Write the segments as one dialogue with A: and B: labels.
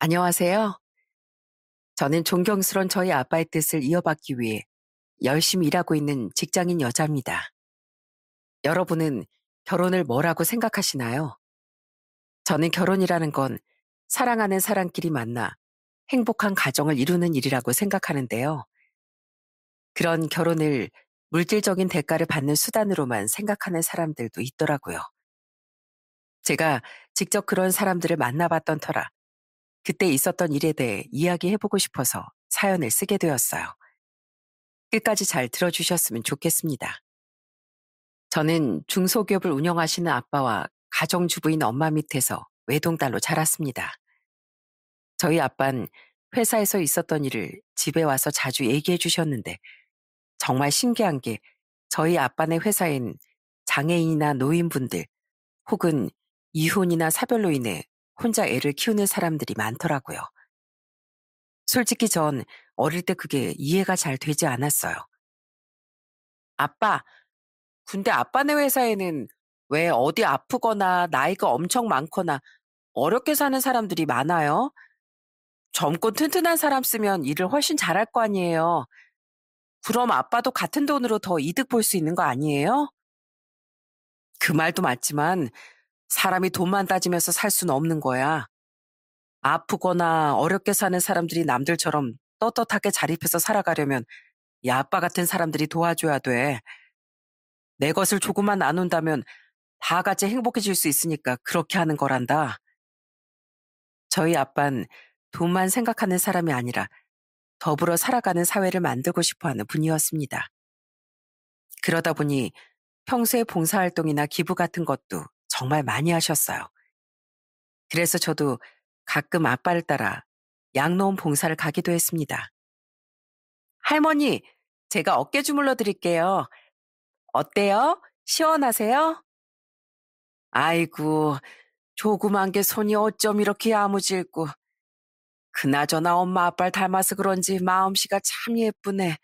A: 안녕하세요. 저는 존경스런 저희 아빠의 뜻을 이어받기 위해 열심히 일하고 있는 직장인 여자입니다. 여러분은 결혼을 뭐라고 생각하시나요? 저는 결혼이라는 건 사랑하는 사람끼리 만나 행복한 가정을 이루는 일이라고 생각하는데요. 그런 결혼을 물질적인 대가를 받는 수단으로만 생각하는 사람들도 있더라고요. 제가 직접 그런 사람들을 만나봤던 터라 그때 있었던 일에 대해 이야기해보고 싶어서 사연을 쓰게 되었어요. 끝까지 잘 들어주셨으면 좋겠습니다. 저는 중소기업을 운영하시는 아빠와 가정주부인 엄마 밑에서 외동딸로 자랐습니다. 저희 아빠는 회사에서 있었던 일을 집에 와서 자주 얘기해 주셨는데 정말 신기한 게 저희 아빠네 회사엔 장애인이나 노인분들 혹은 이혼이나 사별로 인해 혼자 애를 키우는 사람들이 많더라고요. 솔직히 전 어릴 때 그게 이해가 잘 되지 않았어요. 아빠, 근데 아빠네 회사에는 왜 어디 아프거나 나이가 엄청 많거나 어렵게 사는 사람들이 많아요? 젊고 튼튼한 사람 쓰면 일을 훨씬 잘할 거 아니에요. 그럼 아빠도 같은 돈으로 더 이득 볼 수 있는 거 아니에요? 그 말도 맞지만 사람이 돈만 따지면서 살 수는 없는 거야. 아프거나 어렵게 사는 사람들이 남들처럼 떳떳하게 자립해서 살아가려면 이 아빠 같은 사람들이 도와줘야 돼. 내 것을 조금만 나눈다면 다 같이 행복해질 수 있으니까 그렇게 하는 거란다. 저희 아빤 돈만 생각하는 사람이 아니라 더불어 살아가는 사회를 만들고 싶어 하는 분이었습니다. 그러다 보니 평소에 봉사활동이나 기부 같은 것도 정말 많이 하셨어요. 그래서 저도 가끔 아빠를 따라 양로원 봉사를 가기도 했습니다. 할머니, 제가 어깨 주물러 드릴게요. 어때요? 시원하세요? 아이고, 조그만 게 손이 어쩜 이렇게 야무질고. 그나저나 엄마 아빠를 닮아서 그런지 마음씨가 참 예쁘네.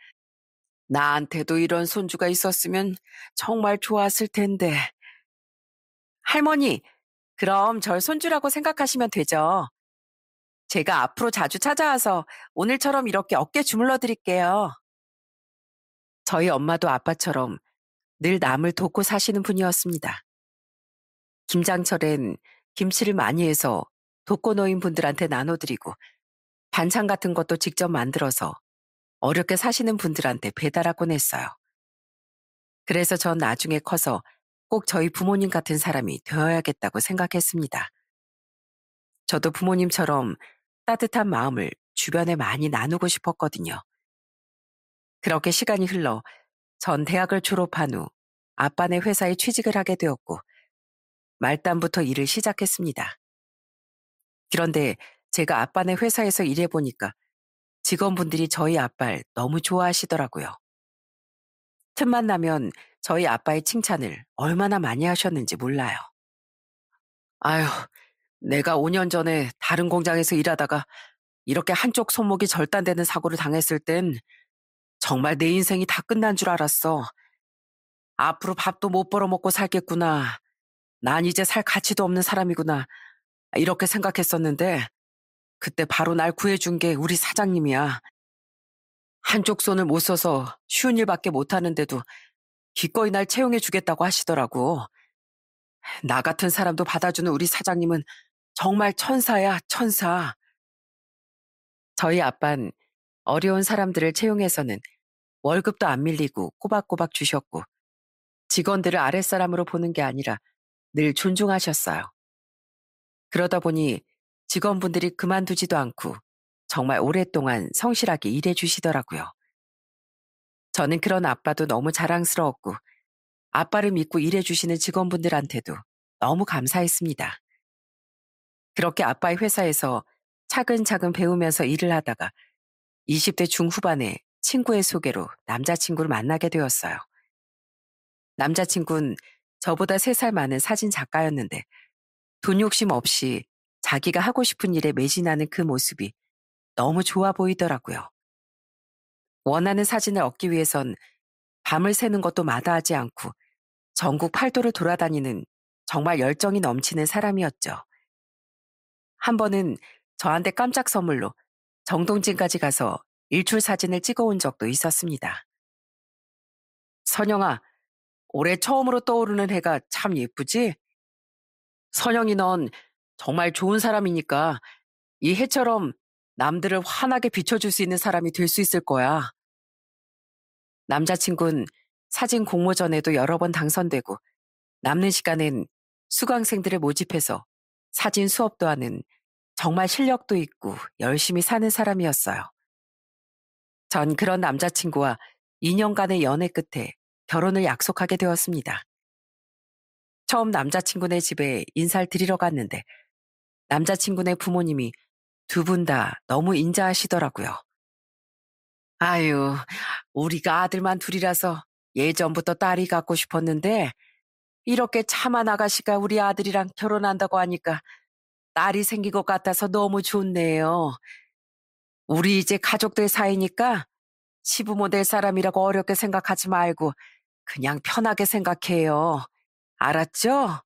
A: 나한테도 이런 손주가 있었으면 정말 좋았을 텐데. 할머니, 그럼 절 손주라고 생각하시면 되죠. 제가 앞으로 자주 찾아와서 오늘처럼 이렇게 어깨 주물러 드릴게요. 저희 엄마도 아빠처럼 늘 남을 돕고 사시는 분이었습니다. 김장철엔 김치를 많이 해서 독거노인 분들한테 나눠드리고 반찬 같은 것도 직접 만들어서 어렵게 사시는 분들한테 배달하곤 했어요. 그래서 전 나중에 커서 꼭 저희 부모님 같은 사람이 되어야겠다고 생각했습니다. 저도 부모님처럼 따뜻한 마음을 주변에 많이 나누고 싶었거든요. 그렇게 시간이 흘러 전 대학을 졸업한 후 아빠네 회사에 취직을 하게 되었고 말단부터 일을 시작했습니다. 그런데 제가 아빠네 회사에서 일해보니까 직원분들이 저희 아빠를 너무 좋아하시더라고요. 틈만 나면 저희 아빠의 칭찬을 얼마나 많이 하셨는지 몰라요. 아휴, 내가 5년 전에 다른 공장에서 일하다가 이렇게 한쪽 손목이 절단되는 사고를 당했을 땐 정말 내 인생이 다 끝난 줄 알았어. 앞으로 밥도 못 벌어먹고 살겠구나. 난 이제 살 가치도 없는 사람이구나. 이렇게 생각했었는데 그때 바로 날 구해준 게 우리 사장님이야. 한쪽 손을 못 써서 쉬운 일밖에 못 하는데도 기꺼이 날 채용해 주겠다고 하시더라고. 나 같은 사람도 받아주는 우리 사장님은 정말 천사야, 천사. 저희 아빤 어려운 사람들을 채용해서는 월급도 안 밀리고 꼬박꼬박 주셨고 직원들을 아랫사람으로 보는 게 아니라 늘 존중하셨어요. 그러다 보니 직원분들이 그만두지도 않고 정말 오랫동안 성실하게 일해 주시더라고요. 저는 그런 아빠도 너무 자랑스러웠고 아빠를 믿고 일해 주시는 직원분들한테도 너무 감사했습니다. 그렇게 아빠의 회사에서 차근차근 배우면서 일을 하다가 20대 중후반에 친구의 소개로 남자친구를 만나게 되었어요. 남자친구는 저보다 3살 많은 사진 작가였는데 돈 욕심 없이 자기가 하고 싶은 일에 매진하는 그 모습이 너무 좋아 보이더라고요. 원하는 사진을 얻기 위해선 밤을 새는 것도 마다하지 않고 전국 팔도를 돌아다니는 정말 열정이 넘치는 사람이었죠. 한 번은 저한테 깜짝 선물로 정동진까지 가서 일출 사진을 찍어온 적도 있었습니다. 선영아, 올해 처음으로 떠오르는 해가 참 예쁘지? 선영이 넌 정말 좋은 사람이니까 이 해처럼 남들을 환하게 비춰줄 수 있는 사람이 될 수 있을 거야. 남자친구는 사진 공모전에도 여러 번 당선되고 남는 시간엔 수강생들을 모집해서 사진 수업도 하는 정말 실력도 있고 열심히 사는 사람이었어요. 전 그런 남자친구와 2년간의 연애 끝에 결혼을 약속하게 되었습니다. 처음 남자친구네 집에 인사를 드리러 갔는데 남자친구네 부모님이 두 분 다 너무 인자하시더라고요. 아유, 우리가 아들만 둘이라서 예전부터 딸이 갖고 싶었는데 이렇게 참한 아가씨가 우리 아들이랑 결혼한다고 하니까 딸이 생긴 것 같아서 너무 좋네요. 우리 이제 가족들 사이니까 시부모 될 사람이라고 어렵게 생각하지 말고 그냥 편하게 생각해요. 알았죠?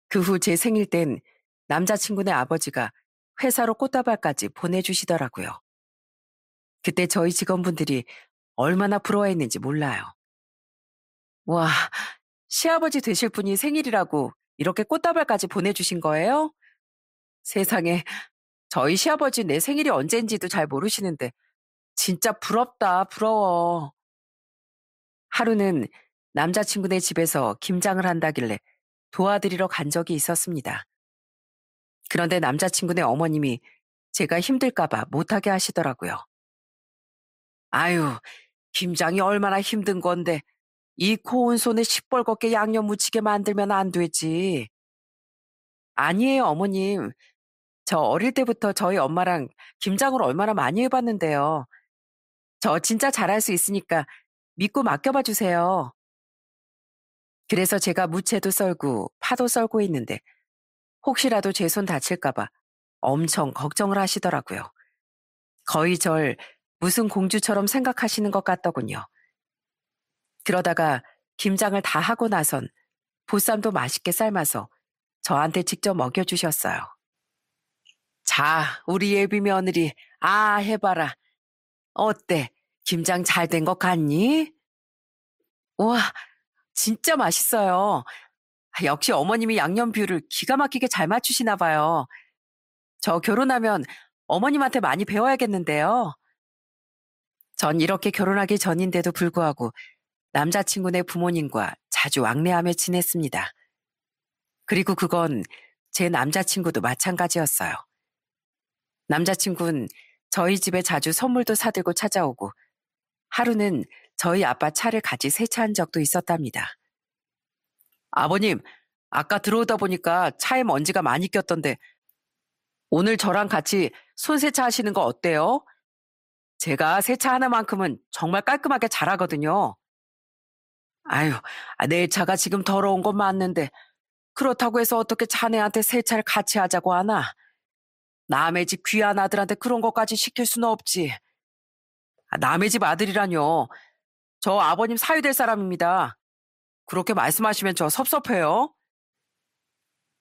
A: 그 후 제 생일 땐 남자친구네 아버지가 회사로 꽃다발까지 보내주시더라고요. 그때 저희 직원분들이 얼마나 부러워했는지 몰라요. 와, 시아버지 되실 분이 생일이라고 이렇게 꽃다발까지 보내주신 거예요? 세상에, 저희 시아버지 내 생일이 언젠지도 잘 모르시는데 진짜 부럽다, 부러워. 하루는 남자친구네 집에서 김장을 한다길래 도와드리러 간 적이 있었습니다. 그런데 남자친구네 어머님이 제가 힘들까봐 못하게 하시더라고요. 아유, 김장이 얼마나 힘든 건데 이 고운 손에 시뻘겋게 양념 무치게 만들면 안 되지. 아니에요, 어머님. 저 어릴 때부터 저희 엄마랑 김장을 얼마나 많이 해봤는데요. 저 진짜 잘할 수 있으니까 믿고 맡겨봐 주세요. 그래서 제가 무채도 썰고 파도 썰고 있는데 혹시라도 제 손 다칠까봐 엄청 걱정을 하시더라고요. 거의 절 무슨 공주처럼 생각하시는 것 같더군요. 그러다가 김장을 다 하고 나선 보쌈도 맛있게 삶아서 저한테 직접 먹여주셨어요. 자, 우리 예비 며느리, 아, 해봐라. 어때? 김장 잘 된 것 같니? 우와, 진짜 맛있어요. 역시 어머님이 양념 비율을 기가 막히게 잘 맞추시나 봐요. 저 결혼하면 어머님한테 많이 배워야겠는데요. 전 이렇게 결혼하기 전인데도 불구하고 남자친구네 부모님과 자주 왕래하며 지냈습니다. 그리고 그건 제 남자친구도 마찬가지였어요. 남자친구는 저희 집에 자주 선물도 사들고 찾아오고 하루는 저희 아빠 차를 같이 세차한 적도 있었답니다. 아버님, 아까 들어오다 보니까 차에 먼지가 많이 꼈던데 오늘 저랑 같이 손세차 하시는 거 어때요? 제가 세차 하나만큼은 정말 깔끔하게 잘하거든요. 아유, 내 차가 지금 더러운 건 맞는데 그렇다고 해서 어떻게 자네한테 세차를 같이 하자고 하나? 남의 집 귀한 아들한테 그런 것까지 시킬 수는 없지. 남의 집 아들이라뇨. 저 아버님 사위될 사람입니다. 그렇게 말씀하시면 저 섭섭해요.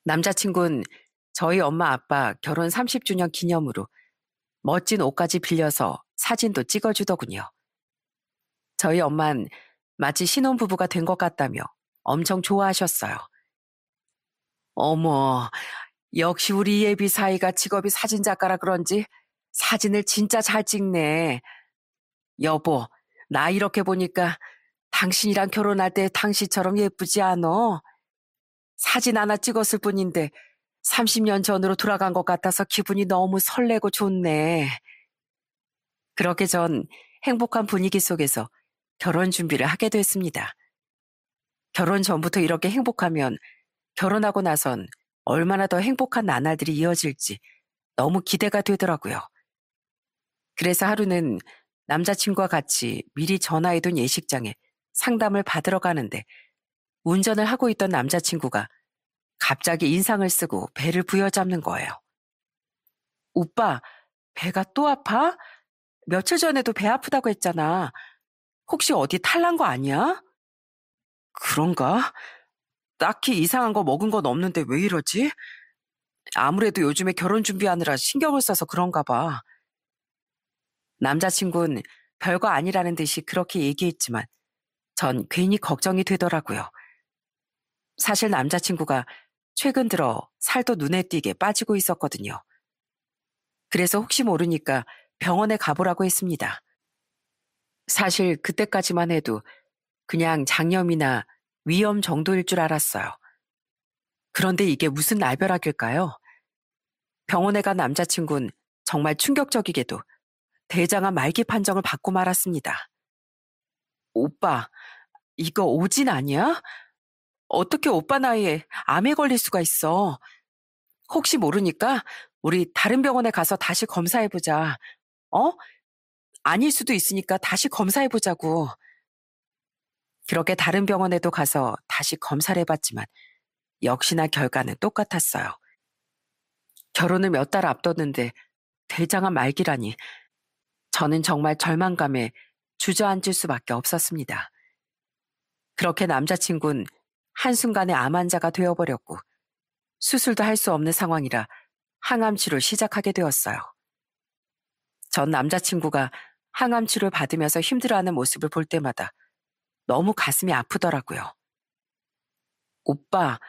A: 남자친구는 저희 엄마 아빠 결혼 30주년 기념으로 멋진 옷까지 빌려서 사진도 찍어주더군요. 저희 엄만 마치 신혼부부가 된 것 같다며 엄청 좋아하셨어요. 어머, 역시 우리 예비 사이가 직업이 사진작가라 그런지 사진을 진짜 잘 찍네. 여보, 나 이렇게 보니까 당신이랑 결혼할 때 당시처럼 예쁘지 않어? 사진 하나 찍었을 뿐인데 30년 전으로 돌아간 것 같아서 기분이 너무 설레고 좋네. 그렇게 전 행복한 분위기 속에서 결혼 준비를 하게 됐습니다. 결혼 전부터 이렇게 행복하면 결혼하고 나선 얼마나 더 행복한 나날들이 이어질지 너무 기대가 되더라고요. 그래서 하루는 남자친구와 같이 미리 전화해둔 예식장에 상담을 받으러 가는데 운전을 하고 있던 남자친구가 갑자기 인상을 쓰고 배를 부여잡는 거예요. 오빠, 배가 또 아파? 며칠 전에도 배 아프다고 했잖아. 혹시 어디 탈난 거 아니야? 그런가? 딱히 이상한 거 먹은 건 없는데 왜 이러지? 아무래도 요즘에 결혼 준비하느라 신경을 써서 그런가 봐. 남자친구는 별거 아니라는 듯이 그렇게 얘기했지만 전 괜히 걱정이 되더라고요. 사실 남자친구가 최근 들어 살도 눈에 띄게 빠지고 있었거든요. 그래서 혹시 모르니까 병원에 가보라고 했습니다. 사실 그때까지만 해도 그냥 장염이나 위염 정도일 줄 알았어요. 그런데 이게 무슨 날벼락일까요? 병원에 간 남자친구는 정말 충격적이게도 대장암 말기 판정을 받고 말았습니다. 오빠, 이거 오진 아니야? 어떻게 오빠 나이에 암에 걸릴 수가 있어? 혹시 모르니까 우리 다른 병원에 가서 다시 검사해보자. 어? 아닐 수도 있으니까 다시 검사해보자고. 그렇게 다른 병원에도 가서 다시 검사를 해봤지만 역시나 결과는 똑같았어요. 결혼을 몇 달 앞뒀는데 대장암 말기라니. 저는 정말 절망감에 주저앉을 수밖에 없었습니다. 그렇게 남자친구는 한순간에 암 환자가 되어버렸고 수술도 할 수 없는 상황이라 항암 치료를 시작하게 되었어요. 전 남자친구가 항암 치료를 받으면서 힘들어하는 모습을 볼 때마다 너무 가슴이 아프더라고요. 오빠,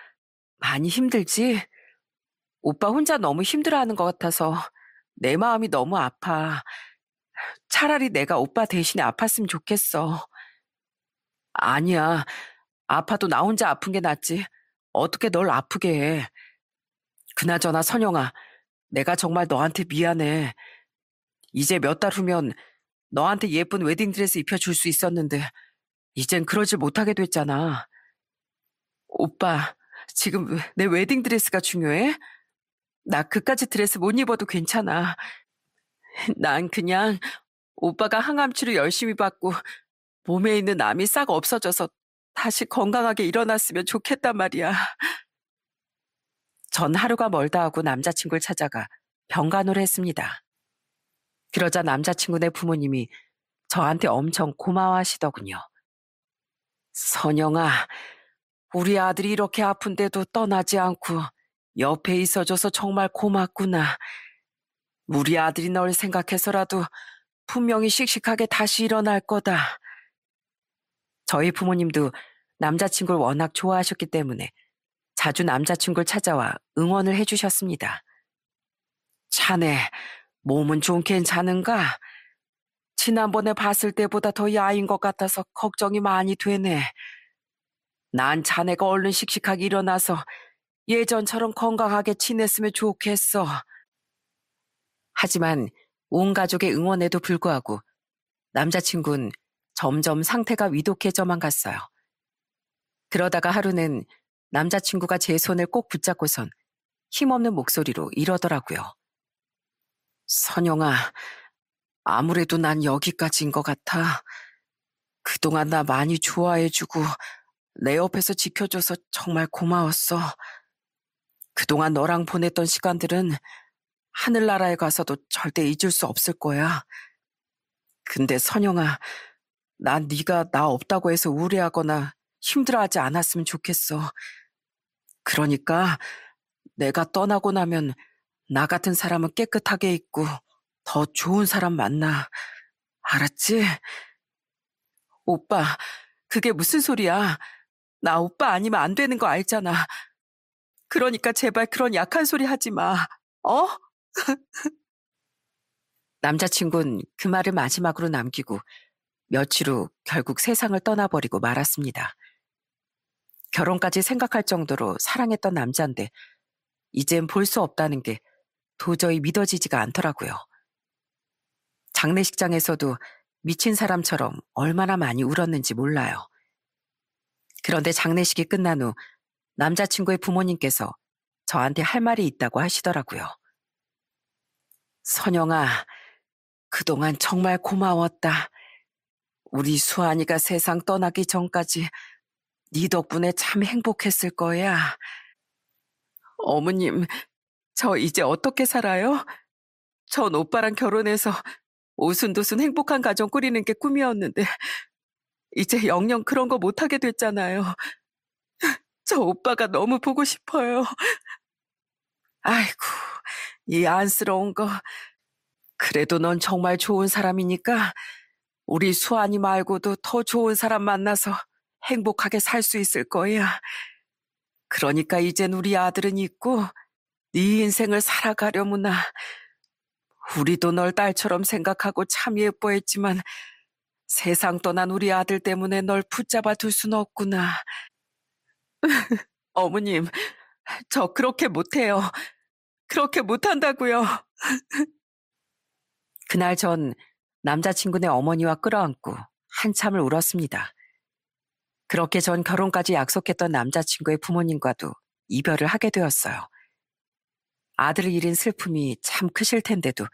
A: 많이 힘들지? 오빠 혼자 너무 힘들어하는 것 같아서 내 마음이 너무 아파. 차라리 내가 오빠 대신에 아팠으면 좋겠어. 아니야. 아파도 나 혼자 아픈 게 낫지. 어떻게 널 아프게 해. 그나저나 선영아, 내가 정말 너한테 미안해. 이제 몇 달 후면 너한테 예쁜 웨딩드레스 입혀줄 수 있었는데 이젠 그러질 못하게 됐잖아. 오빠, 지금 내 웨딩드레스가 중요해? 나 그까지 드레스 못 입어도 괜찮아. 난 그냥 오빠가 항암 치료 열심히 받고 몸에 있는 암이 싹 없어져서 다시 건강하게 일어났으면 좋겠단 말이야. 전 하루가 멀다 하고 남자친구를 찾아가 병간호를 했습니다. 그러자 남자친구네 부모님이 저한테 엄청 고마워하시더군요. 선영아, 우리 아들이 이렇게 아픈데도 떠나지 않고 옆에 있어줘서 정말 고맙구나. 우리 아들이 널 생각해서라도 분명히 씩씩하게 다시 일어날 거다. 저희 부모님도 남자친구를 워낙 좋아하셨기 때문에 자주 남자친구를 찾아와 응원을 해주셨습니다. 자네, 몸은 좀 괜찮은가? 지난번에 봤을 때보다 더 야인 것 같아서 걱정이 많이 되네. 난 자네가 얼른 씩씩하게 일어나서 예전처럼 건강하게 지냈으면 좋겠어. 하지만 온 가족의 응원에도 불구하고 남자친구는 점점 상태가 위독해져만 갔어요. 그러다가 하루는 남자친구가 제 손을 꼭 붙잡고선 힘없는 목소리로 이러더라고요. 선영아, 아무래도 난 여기까지인 것 같아. 그동안 나 많이 좋아해주고 내 옆에서 지켜줘서 정말 고마웠어. 그동안 너랑 보냈던 시간들은 하늘나라에 가서도 절대 잊을 수 없을 거야. 근데 선영아, 난 네가 나 없다고 해서 우울해하거나 힘들어하지 않았으면 좋겠어. 그러니까 내가 떠나고 나면 나 같은 사람은 깨끗하게 있고 더 좋은 사람 만나. 알았지? 오빠, 그게 무슨 소리야? 나 오빠 아니면 안 되는 거 알잖아. 그러니까 제발 그런 약한 소리 하지 마. 어? 남자친구는 그 말을 마지막으로 남기고 며칠 후 결국 세상을 떠나버리고 말았습니다. 결혼까지 생각할 정도로 사랑했던 남자인데 이젠 볼 수 없다는 게 도저히 믿어지지가 않더라고요. 장례식장에서도 미친 사람처럼 얼마나 많이 울었는지 몰라요. 그런데 장례식이 끝난 후 남자친구의 부모님께서 저한테 할 말이 있다고 하시더라고요. 선영아, 그동안 정말 고마웠다. 우리 수환이가 세상 떠나기 전까지 네 덕분에 참 행복했을 거야. 어머님, 저 이제 어떻게 살아요? 전 오빠랑 결혼해서 오순도순 행복한 가정 꾸리는 게 꿈이었는데 이제 영영 그런 거 못하게 됐잖아요. 저 오빠가 너무 보고 싶어요. 아이고, 이 안쓰러운 거. 그래도 넌 정말 좋은 사람이니까 우리 수아니 말고도 더 좋은 사람 만나서 행복하게 살 수 있을 거야. 그러니까 이젠 우리 아들은 있고 네 인생을 살아가려무나. 우리도 널 딸처럼 생각하고 참 예뻐했지만 세상 떠난 우리 아들 때문에 널 붙잡아 둘 순 없구나. 어머님, 저 그렇게 못해요. 그렇게 못한다고요. 그날 전 남자친구네 어머니와 끌어안고 한참을 울었습니다. 그렇게 전 결혼까지 약속했던 남자친구의 부모님과도 이별을 하게 되었어요. 아들을 잃은 슬픔이 참 크실 텐데도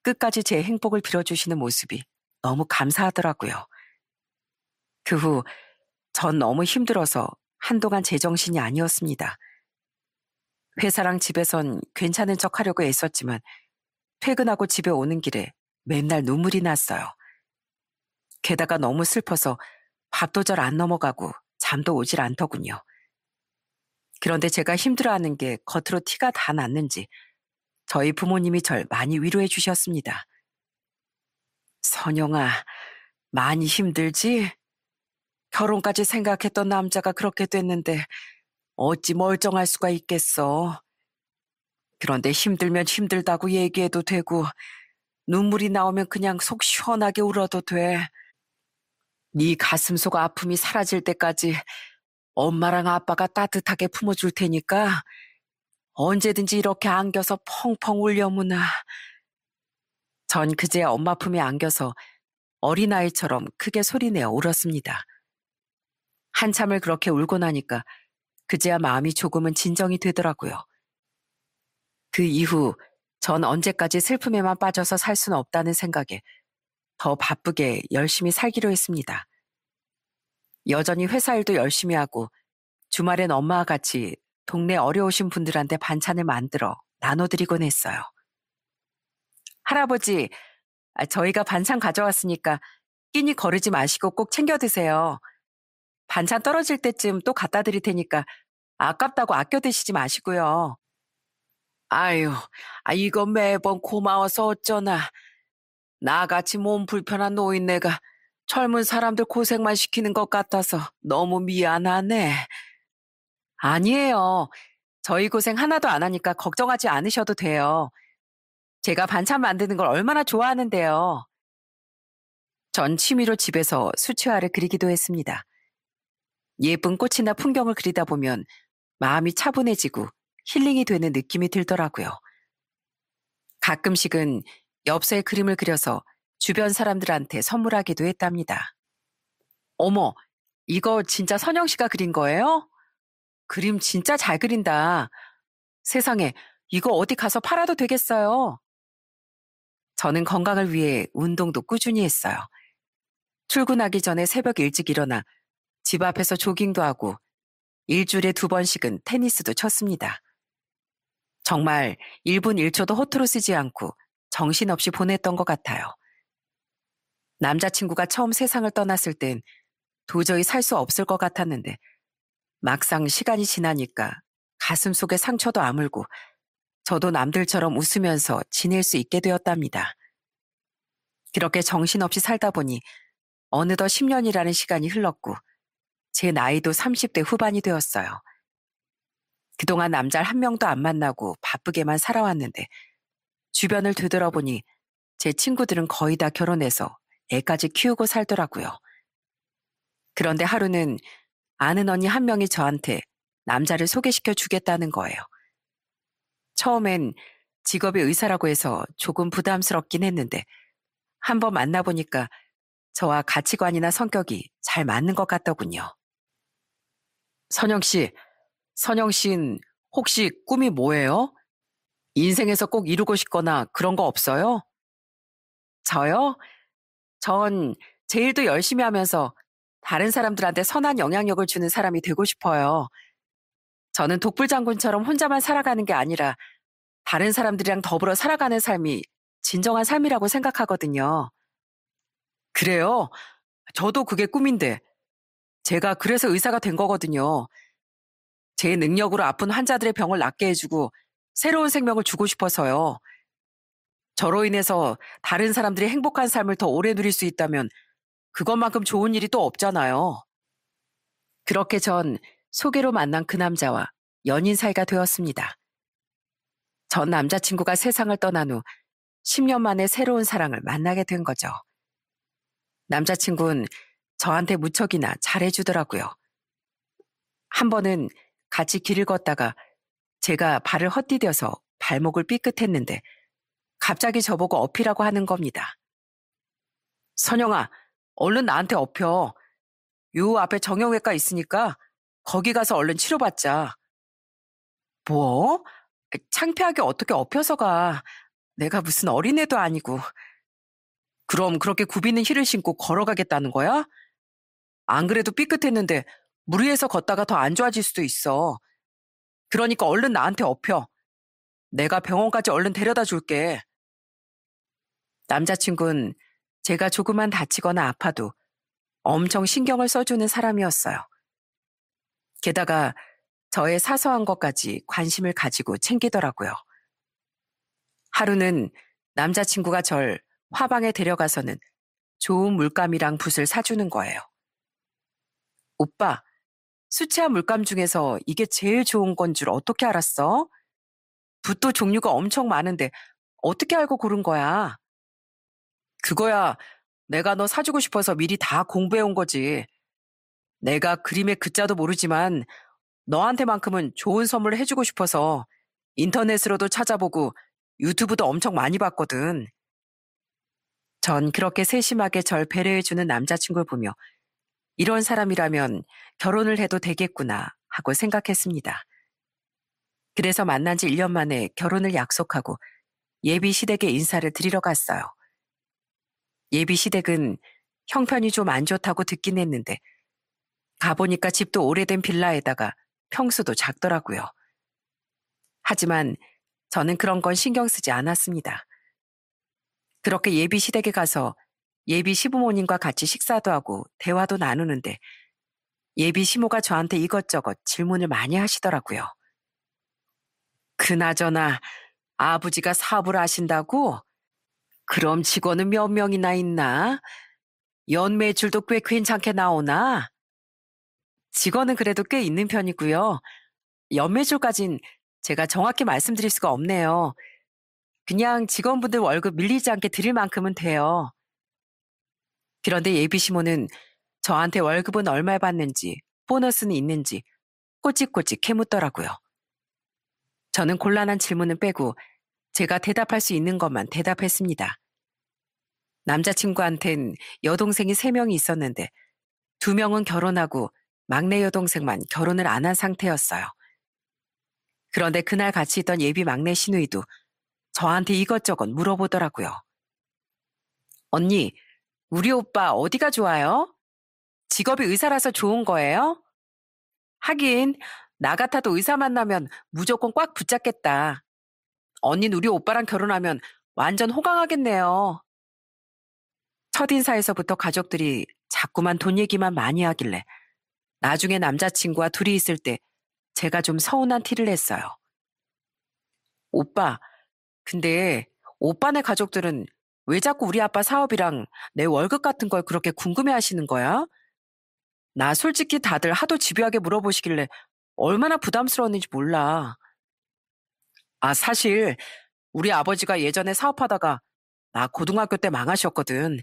A: 끝까지 제 행복을 빌어주시는 모습이 너무 감사하더라고요. 그 후 전 너무 힘들어서 한동안 제정신이 아니었습니다. 회사랑 집에선 괜찮은 척 하려고 애썼지만 퇴근하고 집에 오는 길에 맨날 눈물이 났어요. 게다가 너무 슬퍼서 밥도 잘 안 넘어가고 잠도 오질 않더군요. 그런데 제가 힘들어하는 게 겉으로 티가 다 났는지 저희 부모님이 절 많이 위로해 주셨습니다. 선영아, 많이 힘들지? 결혼까지 생각했던 남자가 그렇게 됐는데 어찌 멀쩡할 수가 있겠어. 그런데 힘들면 힘들다고 얘기해도 되고 눈물이 나오면 그냥 속 시원하게 울어도 돼. 네 가슴속 아픔이 사라질 때까지 엄마랑 아빠가 따뜻하게 품어줄 테니까 언제든지 이렇게 안겨서 펑펑 울려무나. 전 그제 엄마 품에 안겨서 어린아이처럼 크게 소리내어 울었습니다. 한참을 그렇게 울고 나니까 그제야 마음이 조금은 진정이 되더라고요. 그 이후 전 언제까지 슬픔에만 빠져서 살 수는 없다는 생각에 더 바쁘게 열심히 살기로 했습니다. 여전히 회사 일도 열심히 하고 주말엔 엄마와 같이 동네 어려우신 분들한테 반찬을 만들어 나눠드리곤 했어요. 할아버지, 저희가 반찬 가져왔으니까 끼니 거르지 마시고 꼭 챙겨 드세요. 반찬 떨어질 때쯤 또 갖다 드릴 테니까 아깝다고 아껴 드시지 마시고요. 아유, 이거 매번 고마워서 어쩌나. 나같이 몸 불편한 노인네가 젊은 사람들 고생만 시키는 것 같아서 너무 미안하네. 아니에요. 저희 고생 하나도 안 하니까 걱정하지 않으셔도 돼요. 제가 반찬 만드는 걸 얼마나 좋아하는데요. 전 취미로 집에서 수채화를 그리기도 했습니다. 예쁜 꽃이나 풍경을 그리다 보면 마음이 차분해지고 힐링이 되는 느낌이 들더라고요. 가끔씩은 엽서에 그림을 그려서 주변 사람들한테 선물하기도 했답니다. 어머, 이거 진짜 선영 씨가 그린 거예요? 그림 진짜 잘 그린다. 세상에, 이거 어디 가서 팔아도 되겠어요. 저는 건강을 위해 운동도 꾸준히 했어요. 출근하기 전에 새벽 일찍 일어나 집 앞에서 조깅도 하고 일주일에 2번씩은 테니스도 쳤습니다. 정말 1분 1초도 허투루 쓰지 않고 정신없이 보냈던 것 같아요. 남자친구가 처음 세상을 떠났을 땐 도저히 살 수 없을 것 같았는데 막상 시간이 지나니까 가슴 속에 상처도 아물고 저도 남들처럼 웃으면서 지낼 수 있게 되었답니다. 그렇게 정신없이 살다 보니 어느덧 10년이라는 시간이 흘렀고 제 나이도 30대 후반이 되었어요. 그동안 남자를 한 명도 안 만나고 바쁘게만 살아왔는데 주변을 되돌아보니 제 친구들은 거의 다 결혼해서 애까지 키우고 살더라고요. 그런데 하루는 아는 언니 한 명이 저한테 남자를 소개시켜 주겠다는 거예요. 처음엔 직업이 의사라고 해서 조금 부담스럽긴 했는데 한번 만나보니까 저와 가치관이나 성격이 잘 맞는 것 같더군요. 선영 씨, 선영 씨는 혹시 꿈이 뭐예요? 인생에서 꼭 이루고 싶거나 그런 거 없어요? 저요? 전 제 일도 열심히 하면서 다른 사람들한테 선한 영향력을 주는 사람이 되고 싶어요. 저는 독불장군처럼 혼자만 살아가는 게 아니라 다른 사람들이랑 더불어 살아가는 삶이 진정한 삶이라고 생각하거든요. 그래요? 저도 그게 꿈인데 제가 그래서 의사가 된 거거든요. 제 능력으로 아픈 환자들의 병을 낫게 해주고 새로운 생명을 주고 싶어서요. 저로 인해서 다른 사람들이 행복한 삶을 더 오래 누릴 수 있다면 그것만큼 좋은 일이 또 없잖아요. 그렇게 전 소개로 만난 그 남자와 연인 사이가 되었습니다. 전 남자친구가 세상을 떠난 후 10년 만에 새로운 사랑을 만나게 된 거죠. 남자친구는 저한테 무척이나 잘해주더라고요. 한 번은 같이 길을 걷다가 제가 발을 헛디뎌서 발목을 삐끗했는데 갑자기 저보고 업히라고 하는 겁니다. 선영아, 얼른 나한테 업혀. 요 앞에 정형외과 있으니까 거기 가서 얼른 치료받자. 뭐? 창피하게 어떻게 업혀서 가. 내가 무슨 어린애도 아니고. 그럼 그렇게 굽이는 힐을 신고 걸어가겠다는 거야? 안 그래도 삐끗했는데 무리해서 걷다가 더 안 좋아질 수도 있어. 그러니까 얼른 나한테 업혀. 내가 병원까지 얼른 데려다 줄게. 남자친구는 제가 조금만 다치거나 아파도 엄청 신경을 써주는 사람이었어요. 게다가 저의 사소한 것까지 관심을 가지고 챙기더라고요. 하루는 남자친구가 절 화방에 데려가서는 좋은 물감이랑 붓을 사주는 거예요. 오빠, 수채화 물감 중에서 이게 제일 좋은 건 줄 어떻게 알았어? 붓도 종류가 엄청 많은데 어떻게 알고 고른 거야? 그거야 내가 너 사주고 싶어서 미리 다 공부해 온 거지. 내가 그림의 글자도 모르지만 너한테만큼은 좋은 선물을 해주고 싶어서 인터넷으로도 찾아보고 유튜브도 엄청 많이 봤거든. 전 그렇게 세심하게 절 배려해주는 남자친구를 보며 이런 사람이라면 결혼을 해도 되겠구나 하고 생각했습니다. 그래서 만난 지 1년 만에 결혼을 약속하고 예비 시댁에 인사를 드리러 갔어요. 예비 시댁은 형편이 좀 안 좋다고 듣긴 했는데 가보니까 집도 오래된 빌라에다가 평수도 작더라고요. 하지만 저는 그런 건 신경 쓰지 않았습니다. 그렇게 예비 시댁에 가서 예비 시부모님과 같이 식사도 하고 대화도 나누는데 예비 시모가 저한테 이것저것 질문을 많이 하시더라고요. 그나저나 아버지가 사업을 하신다고? 그럼 직원은 몇 명이나 있나? 연 매출도 꽤 괜찮게 나오나? 직원은 그래도 꽤 있는 편이고요. 연 매출까진 제가 정확히 말씀드릴 수가 없네요. 그냥 직원분들 월급 밀리지 않게 드릴 만큼은 돼요. 그런데 예비 시모는 저한테 월급은 얼마 받는지, 보너스는 있는지 꼬치꼬치 캐묻더라고요. 저는 곤란한 질문은 빼고 제가 대답할 수 있는 것만 대답했습니다. 남자친구한텐 여동생이 3명이 있었는데 2명은 결혼하고 막내 여동생만 결혼을 안 한 상태였어요. 그런데 그날 같이 있던 예비 막내 시누이도 저한테 이것저것 물어보더라고요. 언니, 우리 오빠 어디가 좋아요? 직업이 의사라서 좋은 거예요? 하긴 나 같아도 의사 만나면 무조건 꽉 붙잡겠다. 언니는 우리 오빠랑 결혼하면 완전 호강하겠네요. 첫인사에서부터 가족들이 자꾸만 돈 얘기만 많이 하길래 나중에 남자친구와 둘이 있을 때 제가 좀 서운한 티를 냈어요. 오빠, 근데 오빠네 가족들은 왜 자꾸 우리 아빠 사업이랑 내 월급 같은 걸 그렇게 궁금해 하시는 거야? 나 솔직히 다들 하도 집요하게 물어보시길래 얼마나 부담스러웠는지 몰라. 아, 사실 우리 아버지가 예전에 사업하다가 나 고등학교 때 망하셨거든.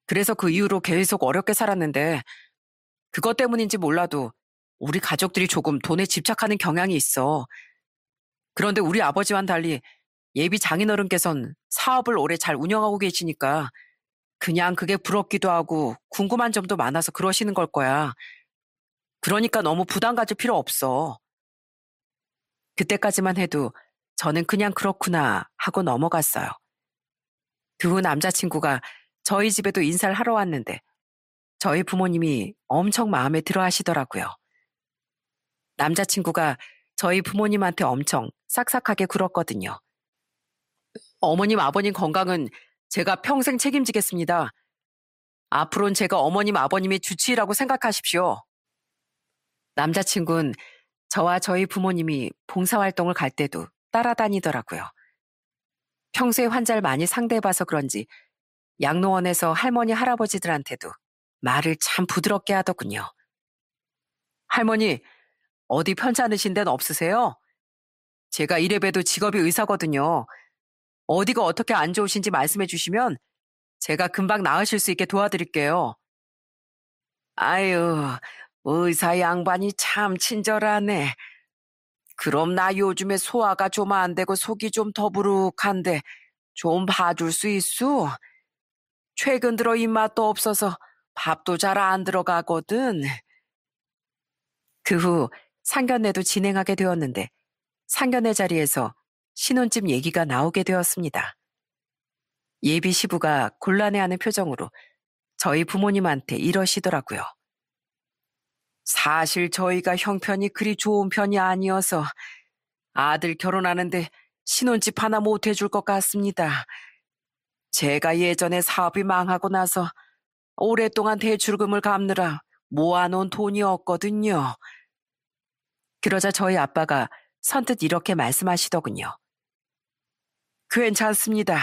A: 그래서 그 이후로 계속 어렵게 살았는데 그것 때문인지 몰라도 우리 가족들이 조금 돈에 집착하는 경향이 있어. 그런데 우리 아버지와는 달리 예비 장인어른께선 사업을 오래 잘 운영하고 계시니까 그냥 그게 부럽기도 하고 궁금한 점도 많아서 그러시는 걸 거야. 그러니까 너무 부담 가질 필요 없어. 그때까지만 해도 저는 그냥 그렇구나 하고 넘어갔어요. 그 후 남자친구가 저희 집에도 인사를 하러 왔는데 저희 부모님이 엄청 마음에 들어 하시더라고요. 남자친구가 저희 부모님한테 엄청 싹싹하게 굴었거든요. 어머님, 아버님 건강은 제가 평생 책임지겠습니다. 앞으로는 제가 어머님, 아버님의 주치의라고 생각하십시오. 남자친구는 저와 저희 부모님이 봉사활동을 갈 때도 따라다니더라고요. 평소에 환자를 많이 상대해봐서 그런지 양로원에서 할머니, 할아버지들한테도 말을 참 부드럽게 하더군요. 할머니, 어디 편찮으신 데는 없으세요? 제가 이래봬도 직업이 의사거든요. 어디가 어떻게 안 좋으신지 말씀해 주시면 제가 금방 나으실 수 있게 도와드릴게요. 아유, 의사 양반이 참 친절하네. 그럼 나 요즘에 소화가 좀 안 되고 속이 좀 더부룩한데 좀 봐줄 수 있어? 최근 들어 입맛도 없어서 밥도 잘 안 들어가거든. 그 후 상견례도 진행하게 되었는데 상견례 자리에서 신혼집 얘기가 나오게 되었습니다. 예비 시부가 곤란해하는 표정으로 저희 부모님한테 이러시더라고요. 사실 저희가 형편이 그리 좋은 편이 아니어서 아들 결혼하는데 신혼집 하나 못 해줄 것 같습니다. 제가 예전에 사업이 망하고 나서 오랫동안 대출금을 갚느라 모아놓은 돈이 없거든요. 그러자 저희 아빠가 선뜻 이렇게 말씀하시더군요. 괜찮습니다.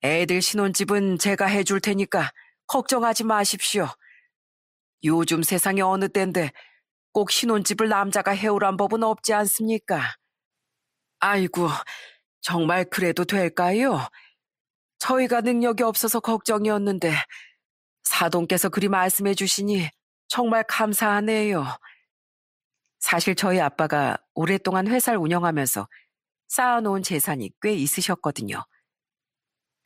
A: 애들 신혼집은 제가 해줄 테니까 걱정하지 마십시오. 요즘 세상에 어느 때인데 꼭 신혼집을 남자가 해오란 법은 없지 않습니까? 아이고, 정말 그래도 될까요? 저희가 능력이 없어서 걱정이었는데 사돈께서 그리 말씀해 주시니 정말 감사하네요. 사실 저희 아빠가 오랫동안 회사를 운영하면서 쌓아놓은 재산이 꽤 있으셨거든요.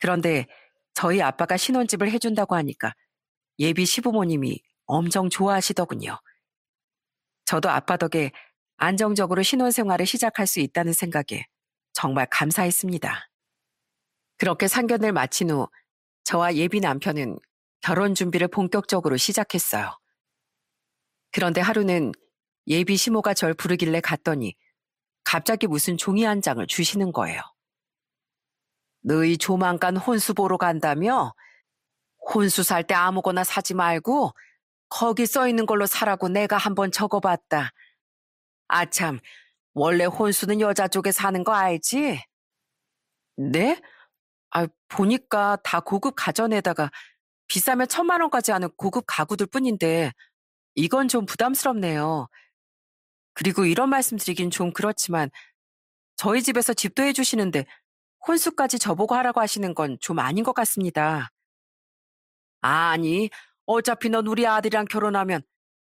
A: 그런데 저희 아빠가 신혼집을 해준다고 하니까 예비 시부모님이 엄청 좋아하시더군요. 저도 아빠 덕에 안정적으로 신혼생활을 시작할 수 있다는 생각에 정말 감사했습니다. 그렇게 상견을 마친 후 저와 예비 남편은 결혼 준비를 본격적으로 시작했어요. 그런데 하루는 예비 시모가 절 부르길래 갔더니 갑자기 무슨 종이 한 장을 주시는 거예요. 너희 조만간 혼수 보러 간다며? 혼수 살 때 아무거나 사지 말고 거기 써 있는 걸로 사라고 내가 한번 적어봤다. 아참, 원래 혼수는 여자 쪽에 사는 거 알지? 네? 보니까 다 고급 가전에다가 비싸면 1,000만 원까지 하는 고급 가구들 뿐인데 이건 좀 부담스럽네요. 그리고 이런 말씀 드리긴 좀 그렇지만 저희 집에서 집도 해주시는데 혼수까지 저보고 하라고 하시는 건 좀 아닌 것 같습니다. 아니, 어차피 넌 우리 아들이랑 결혼하면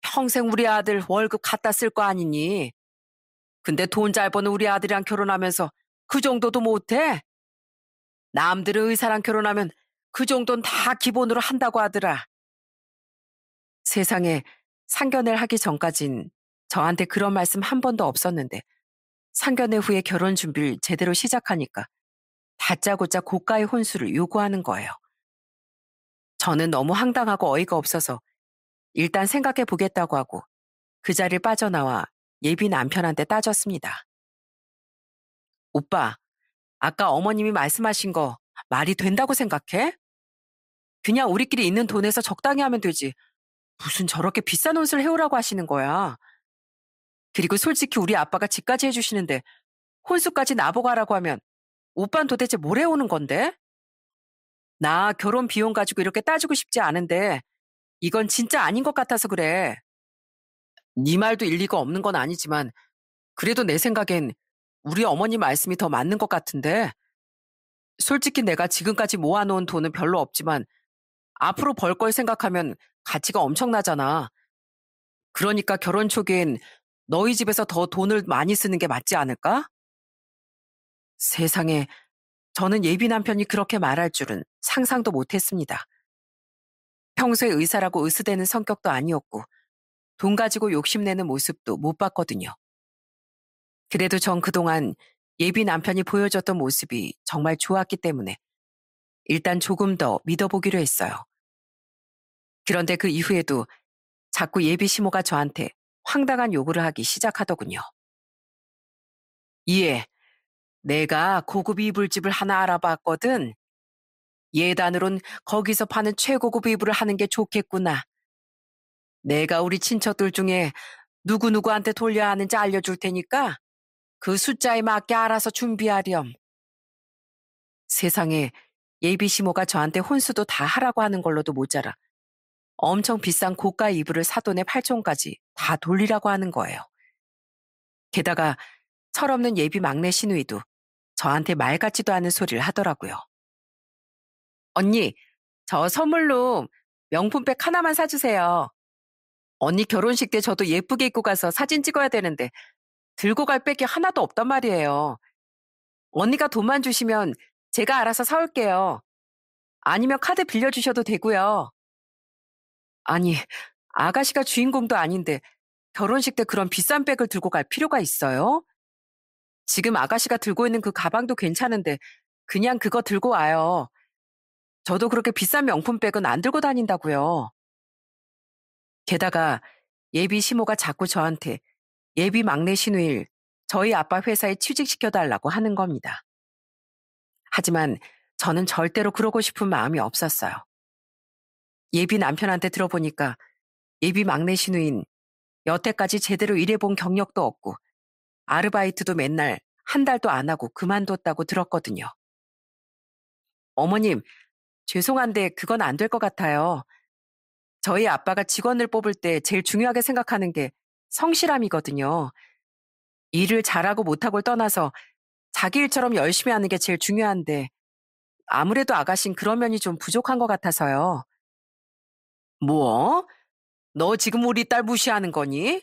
A: 평생 우리 아들 월급 갖다 쓸 거 아니니. 근데 돈 잘 버는 우리 아들이랑 결혼하면서 그 정도도 못해? 남들은 의사랑 결혼하면 그 정도는 다 기본으로 한다고 하더라. 세상에 상견례를 하기 전까진 저한테 그런 말씀 한 번도 없었는데 상견례 후에 결혼 준비를 제대로 시작하니까 다짜고짜 고가의 혼수를 요구하는 거예요. 저는 너무 황당하고 어이가 없어서 일단 생각해 보겠다고 하고 그 자리를 빠져나와 예비 남편한테 따졌습니다. 오빠, 아까 어머님이 말씀하신 거 말이 된다고 생각해? 그냥 우리끼리 있는 돈에서 적당히 하면 되지. 무슨 저렇게 비싼 옷을 해오라고 하시는 거야. 그리고 솔직히 우리 아빠가 집까지 해주시는데 혼수까지 나보고 하라고 하면 오빠는 도대체 뭘 해오는 건데? 나 결혼 비용 가지고 이렇게 따지고 싶지 않은데 이건 진짜 아닌 것 같아서 그래. 네 말도 일리가 없는 건 아니지만 그래도 내 생각엔 우리 어머니 말씀이 더 맞는 것 같은데 솔직히 내가 지금까지 모아놓은 돈은 별로 없지만 앞으로 벌 걸 생각하면 가치가 엄청나잖아. 그러니까 결혼 초기엔 너희 집에서 더 돈을 많이 쓰는 게 맞지 않을까? 세상에, 저는 예비 남편이 그렇게 말할 줄은 상상도 못했습니다. 평소에 의사라고 으스대는 성격도 아니었고 돈 가지고 욕심내는 모습도 못 봤거든요. 그래도 전 그동안 예비 남편이 보여줬던 모습이 정말 좋았기 때문에 일단 조금 더 믿어보기로 했어요. 그런데 그 이후에도 자꾸 예비 시모가 저한테 황당한 요구를 하기 시작하더군요. 예, 내가 고급 이불집을 하나 알아봤거든. 예단으론 거기서 파는 최고급 이불을 하는 게 좋겠구나. 내가 우리 친척들 중에 누구누구한테 돌려야 하는지 알려줄 테니까 그 숫자에 맞게 알아서 준비하렴. 세상에 예비 시모가 저한테 혼수도 다 하라고 하는 걸로도 모자라 엄청 비싼 고가 이불을 사돈의 팔촌까지 다 돌리라고 하는 거예요. 게다가 철없는 예비 막내 시누이도 저한테 말 같지도 않은 소리를 하더라고요. 언니, 저 선물로 명품백 하나만 사주세요. 언니 결혼식 때 저도 예쁘게 입고 가서 사진 찍어야 되는데 들고 갈 백이 하나도 없단 말이에요. 언니가 돈만 주시면 제가 알아서 사올게요. 아니면 카드 빌려주셔도 되고요. 아니, 아가씨가 주인공도 아닌데 결혼식 때 그런 비싼 백을 들고 갈 필요가 있어요? 지금 아가씨가 들고 있는 그 가방도 괜찮은데 그냥 그거 들고 와요. 저도 그렇게 비싼 명품백은 안 들고 다닌다고요. 게다가 예비 시모가 자꾸 저한테 예비 막내 시누일 저희 아빠 회사에 취직시켜달라고 하는 겁니다. 하지만 저는 절대로 그러고 싶은 마음이 없었어요. 예비 남편한테 들어보니까 예비 막내 시누인 여태까지 제대로 일해본 경력도 없고 아르바이트도 맨날 한 달도 안 하고 그만뒀다고 들었거든요. 어머님, 죄송한데 그건 안 될 것 같아요. 저희 아빠가 직원을 뽑을 때 제일 중요하게 생각하는 게 성실함이거든요. 일을 잘하고 못하고를 떠나서 자기 일처럼 열심히 하는 게 제일 중요한데 아무래도 아가씨는 그런 면이 좀 부족한 것 같아서요. 뭐? 너 지금 우리 딸 무시하는 거니?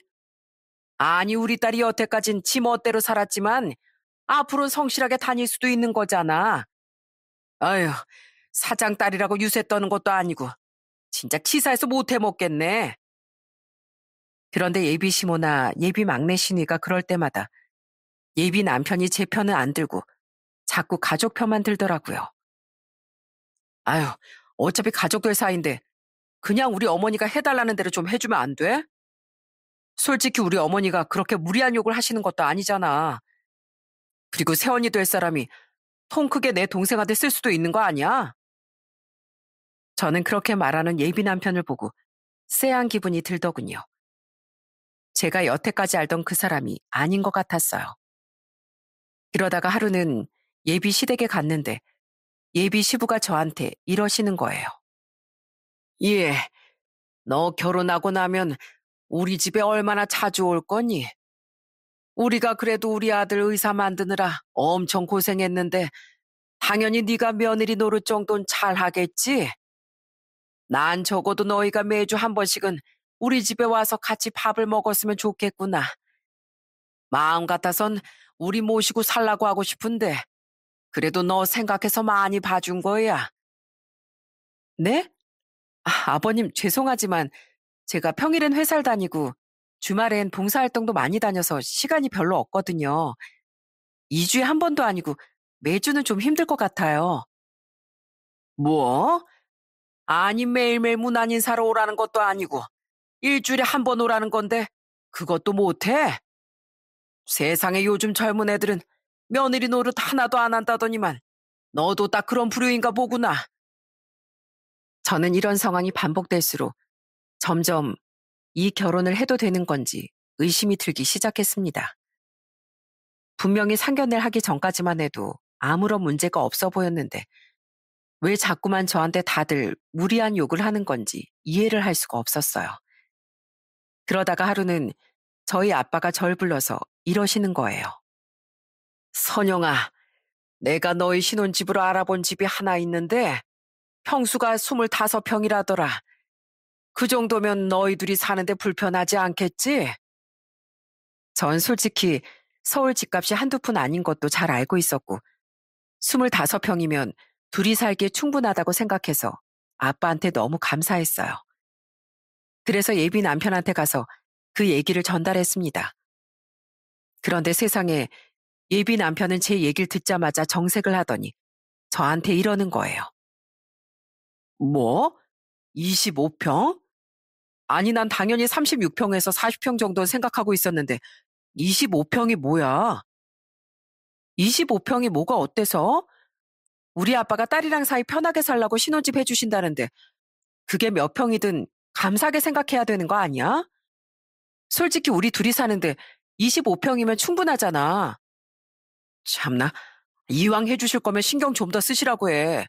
A: 아니, 우리 딸이 여태까진 지 멋대로 살았지만 앞으로는 성실하게 다닐 수도 있는 거잖아. 아휴, 사장 딸이라고 유세 떠는 것도 아니고 진짜 치사해서 못해 먹겠네. 그런데 예비 시모나 예비 막내 신이가 그럴 때마다 예비 남편이 제 편은 안 들고 자꾸 가족 편만 들더라고요. 아휴, 어차피 가족들 사이인데 그냥 우리 어머니가 해달라는 대로 좀 해주면 안 돼? 솔직히 우리 어머니가 그렇게 무리한 욕을 하시는 것도 아니잖아. 그리고 새언니 될 사람이 통 크게 내 동생한테 쓸 수도 있는 거 아니야? 저는 그렇게 말하는 예비 남편을 보고 쎄한 기분이 들더군요. 제가 여태까지 알던 그 사람이 아닌 것 같았어요. 그러다가 하루는 예비 시댁에 갔는데 예비 시부가 저한테 이러시는 거예요. 예, 너 결혼하고 나면 우리 집에 얼마나 자주 올 거니? 우리가 그래도 우리 아들 의사 만드느라 엄청 고생했는데 당연히 네가 며느리 노릇 정도는 잘 하겠지? 난 적어도 너희가 매주 한 번씩은 우리 집에 와서 같이 밥을 먹었으면 좋겠구나. 마음 같아선 우리 모시고 살라고 하고 싶은데 그래도 너 생각해서 많이 봐준 거야. 네? 아버님 죄송하지만 제가 평일엔 회사를 다니고 주말엔 봉사활동도 많이 다녀서 시간이 별로 없거든요. 2주에 한 번도 아니고 매주는 좀 힘들 것 같아요. 뭐? 아니 매일매일 문안 인사로 오라는 것도 아니고 일주일에 한 번 오라는 건데 그것도 못해? 세상에 요즘 젊은 애들은 며느리 노릇 하나도 안 한다더니만 너도 딱 그런 부류인가 보구나. 저는 이런 상황이 반복될수록 점점 이 결혼을 해도 되는 건지 의심이 들기 시작했습니다. 분명히 상견례를 하기 전까지만 해도 아무런 문제가 없어 보였는데 왜 자꾸만 저한테 다들 무리한 욕을 하는 건지 이해를 할 수가 없었어요. 그러다가 하루는 저희 아빠가 절 불러서 이러시는 거예요. 선영아, 내가 너희 신혼집으로 알아본 집이 하나 있는데 평수가 25평이라더라. 그 정도면 너희 둘이 사는데 불편하지 않겠지? 전 솔직히 서울 집값이 한두 푼 아닌 것도 잘 알고 있었고 25평이면 둘이 살기에 충분하다고 생각해서 아빠한테 너무 감사했어요. 그래서 예비 남편한테 가서 그 얘기를 전달했습니다. 그런데 세상에 예비 남편은 제 얘기를 듣자마자 정색을 하더니 저한테 이러는 거예요. 뭐? 25평? 아니 난 당연히 36평에서 40평 정도 생각하고 있었는데 25평이 뭐야? 25평이 뭐가 어때서? 우리 아빠가 딸이랑 사이 편하게 살라고 신혼집 해주신다는데 그게 몇 평이든 감사하게 생각해야 되는 거 아니야? 솔직히 우리 둘이 사는데 25평이면 충분하잖아. 참나. 이왕 해주실 거면 신경 좀 더 쓰시라고 해.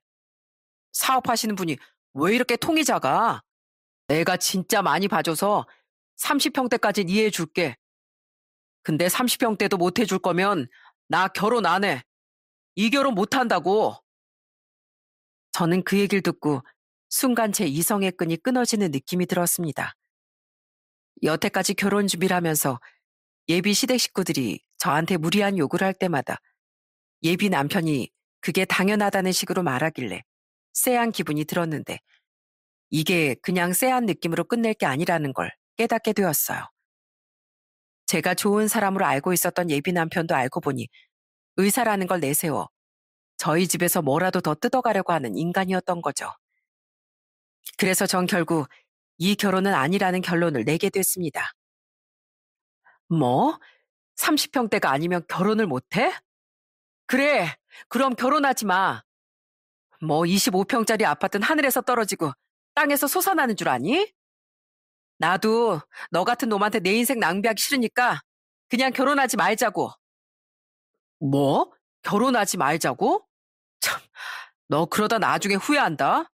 A: 사업하시는 분이 왜 이렇게 통이 작아? 내가 진짜 많이 봐줘서 30평대까진 이해해 줄게. 근데 30평대도 못 해줄 거면 나 결혼 안 해. 이 결혼 못 한다고. 저는 그 얘기를 듣고 순간 제 이성의 끈이 끊어지는 느낌이 들었습니다. 여태까지 결혼 준비를 하면서 예비 시댁 식구들이 저한테 무리한 요구를 할 때마다 예비 남편이 그게 당연하다는 식으로 말하길래 쎄한 기분이 들었는데 이게 그냥 쎄한 느낌으로 끝낼 게 아니라는 걸 깨닫게 되었어요. 제가 좋은 사람으로 알고 있었던 예비 남편도 알고 보니 의사라는 걸 내세워 저희 집에서 뭐라도 더 뜯어가려고 하는 인간이었던 거죠. 그래서 전 결국 이 결혼은 아니라는 결론을 내게 됐습니다. 뭐? 30평대가 아니면 결혼을 못해? 그래, 그럼 결혼하지 마. 뭐 25평짜리 아파트는 하늘에서 떨어지고 땅에서 솟아나는 줄 아니? 나도 너 같은 놈한테 내 인생 낭비하기 싫으니까 그냥 결혼하지 말자고. 뭐? 결혼하지 말자고? 참, 너 그러다 나중에 후회한다.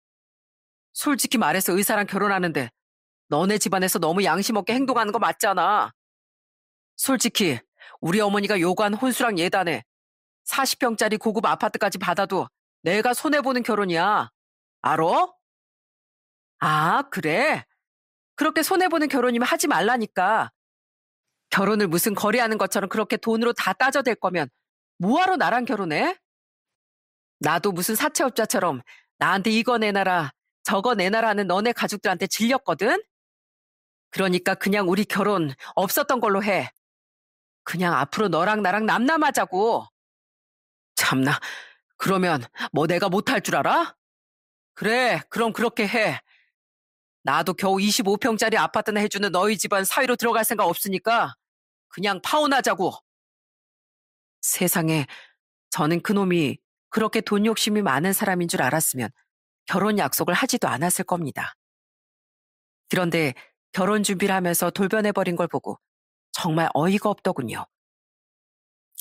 A: 솔직히 말해서 의사랑 결혼하는데 너네 집안에서 너무 양심 없게 행동하는 거 맞잖아. 솔직히 우리 어머니가 요구한 혼수랑 예단에 40평짜리 고급 아파트까지 받아도 내가 손해보는 결혼이야. 알어? 아, 그래? 그렇게 손해보는 결혼이면 하지 말라니까. 결혼을 무슨 거래하는 것처럼 그렇게 돈으로 다 따져댈 거면 뭐하러 나랑 결혼해? 나도 무슨 사채업자처럼 나한테 이거 내놔라, 저거 내놔라는 너네 가족들한테 질렸거든? 그러니까 그냥 우리 결혼 없었던 걸로 해. 그냥 앞으로 너랑 나랑 남남하자고. 참나, 그러면 뭐 내가 못할 줄 알아? 그래, 그럼 그렇게 해. 나도 겨우 25평짜리 아파트나 해주는 너희 집안 사위로 들어갈 생각 없으니까 그냥 파혼하자고. 세상에, 저는 그놈이 그렇게 돈 욕심이 많은 사람인 줄 알았으면 결혼 약속을 하지도 않았을 겁니다. 그런데 결혼 준비를 하면서 돌변해버린 걸 보고 정말 어이가 없더군요.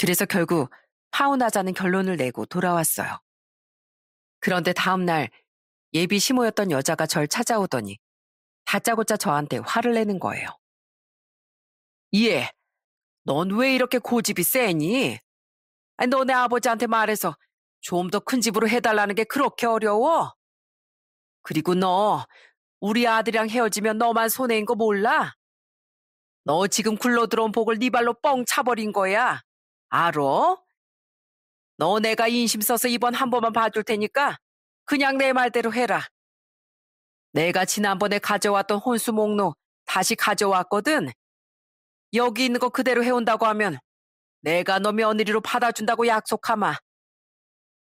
A: 그래서 결국 파혼하자는 결론을 내고 돌아왔어요. 그런데 다음날 예비 시모였던 여자가 절 찾아오더니 다짜고짜 저한테 화를 내는 거예요. 예, 넌 왜 이렇게 고집이 세니? 아니, 너네 아버지한테 말해서 좀 더 큰 집으로 해달라는 게 그렇게 어려워? 그리고 너 우리 아들이랑 헤어지면 너만 손해인 거 몰라? 너 지금 굴러 들어온 복을 네 발로 뻥 차버린 거야. 알어? 너 내가 인심 써서 이번 한 번만 봐줄 테니까 그냥 내 말대로 해라. 내가 지난번에 가져왔던 혼수 목록 다시 가져왔거든. 여기 있는 거 그대로 해온다고 하면 내가 너 며느리로 받아준다고 약속하마.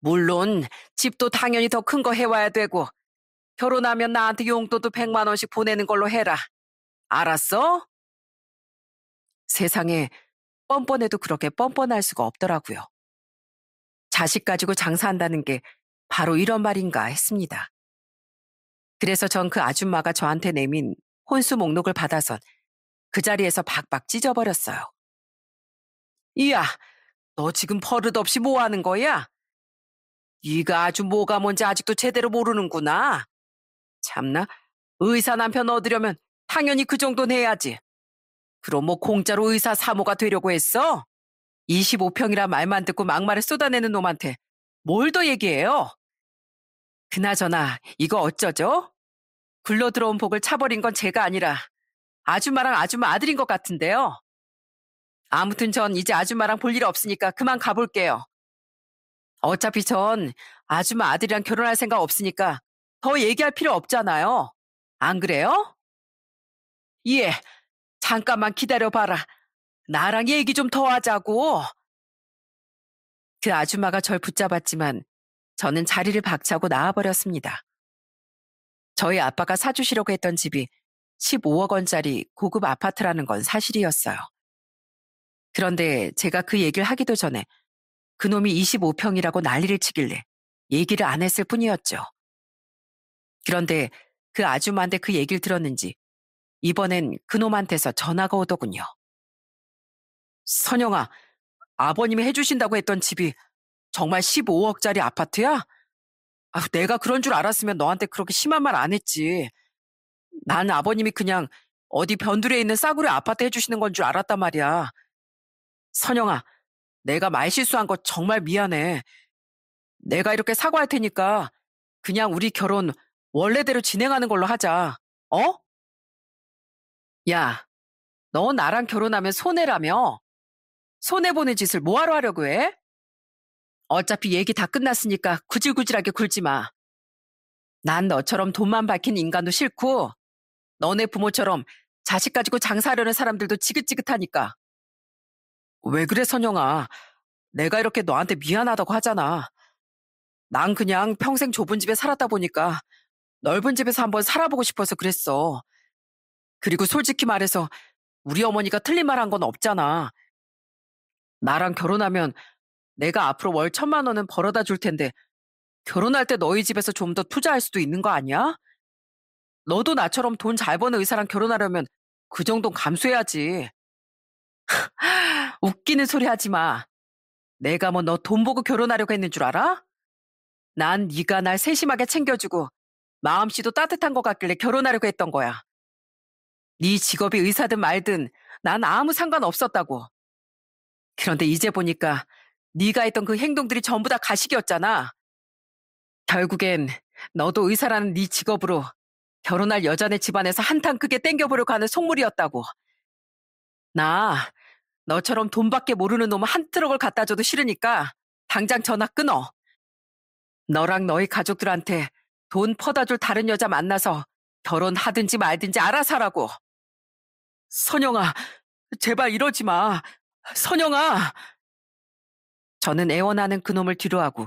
A: 물론 집도 당연히 더 큰 거 해와야 되고 결혼하면 나한테 용돈도 100만 원씩 보내는 걸로 해라. 알았어? 세상에 뻔뻔해도 그렇게 뻔뻔할 수가 없더라고요. 자식 가지고 장사한다는 게 바로 이런 말인가 했습니다. 그래서 전 그 아줌마가 저한테 내민 혼수 목록을 받아선 그 자리에서 박박 찢어버렸어요. 이야, 너 지금 버릇없이 뭐 하는 거야? 네가 아주 뭐가 뭔지 아직도 제대로 모르는구나. 참나, 의사 남편 얻으려면 당연히 그 정도는 해야지. 그럼 뭐 공짜로 의사 사모가 되려고 했어? 25평이라 말만 듣고 막말을 쏟아내는 놈한테 뭘 더 얘기해요? 그나저나 이거 어쩌죠? 굴러 들어온 복을 차버린 건 제가 아니라 아줌마랑 아줌마 아들인 것 같은데요. 아무튼 전 이제 아줌마랑 볼 일 없으니까 그만 가볼게요. 어차피 전 아줌마 아들이랑 결혼할 생각 없으니까 더 얘기할 필요 없잖아요. 안 그래요? 예, 잠깐만 기다려봐라. 나랑 얘기 좀 더 하자고. 그 아줌마가 절 붙잡았지만 저는 자리를 박차고 나와버렸습니다. 저희 아빠가 사주시려고 했던 집이 15억 원짜리 고급 아파트라는 건 사실이었어요. 그런데 제가 그 얘기를 하기도 전에 그놈이 25평이라고 난리를 치길래 얘기를 안 했을 뿐이었죠. 그런데 그 아줌마한테 그 얘기를 들었는지 이번엔 그놈한테서 전화가 오더군요. 선영아, 아버님이 해주신다고 했던 집이 정말 15억짜리 아파트야? 내가 그런 줄 알았으면 너한테 그렇게 심한 말 안 했지. 난 아버님이 그냥 어디 변두리에 있는 싸구려 아파트 해주시는 건 줄 알았단 말이야. 선영아, 내가 말실수한 거 정말 미안해. 내가 이렇게 사과할 테니까 그냥 우리 결혼 원래대로 진행하는 걸로 하자. 어? 야, 너 나랑 결혼하면 손해라며? 손해보는 짓을 뭐하러 하려고 해? 어차피 얘기 다 끝났으니까 구질구질하게 굴지 마. 난 너처럼 돈만 밝힌 인간도 싫고 너네 부모처럼 자식 가지고 장사하려는 사람들도 지긋지긋하니까. 왜 그래, 선영아? 내가 이렇게 너한테 미안하다고 하잖아. 난 그냥 평생 좁은 집에 살았다 보니까 넓은 집에서 한번 살아보고 싶어서 그랬어. 그리고 솔직히 말해서 우리 어머니가 틀린 말 한 건 없잖아. 나랑 결혼하면 내가 앞으로 월 1,000만 원은 벌어다 줄 텐데 결혼할 때 너희 집에서 좀 더 투자할 수도 있는 거 아니야? 너도 나처럼 돈 잘 버는 의사랑 결혼하려면 그 정도는 감수해야지. 웃기는 소리 하지 마. 내가 뭐 너 돈 보고 결혼하려고 했는 줄 알아? 난 네가 날 세심하게 챙겨주고 마음씨도 따뜻한 것 같길래 결혼하려고 했던 거야. 네 직업이 의사든 말든 난 아무 상관없었다고. 그런데 이제 보니까 네가 했던 그 행동들이 전부 다 가식이었잖아. 결국엔 너도 의사라는 네 직업으로 결혼할 여자네 집안에서 한탕 크게 땡겨보려고 하는 속물이었다고. 나 너처럼 돈밖에 모르는 놈 한 트럭을 갖다 줘도 싫으니까 당장 전화 끊어. 너랑 너희 가족들한테 돈 퍼다 줄 다른 여자 만나서 결혼하든지 말든지 알아서 하라고. 선영아, 제발 이러지 마. 선영아. 저는 애원하는 그놈을 뒤로하고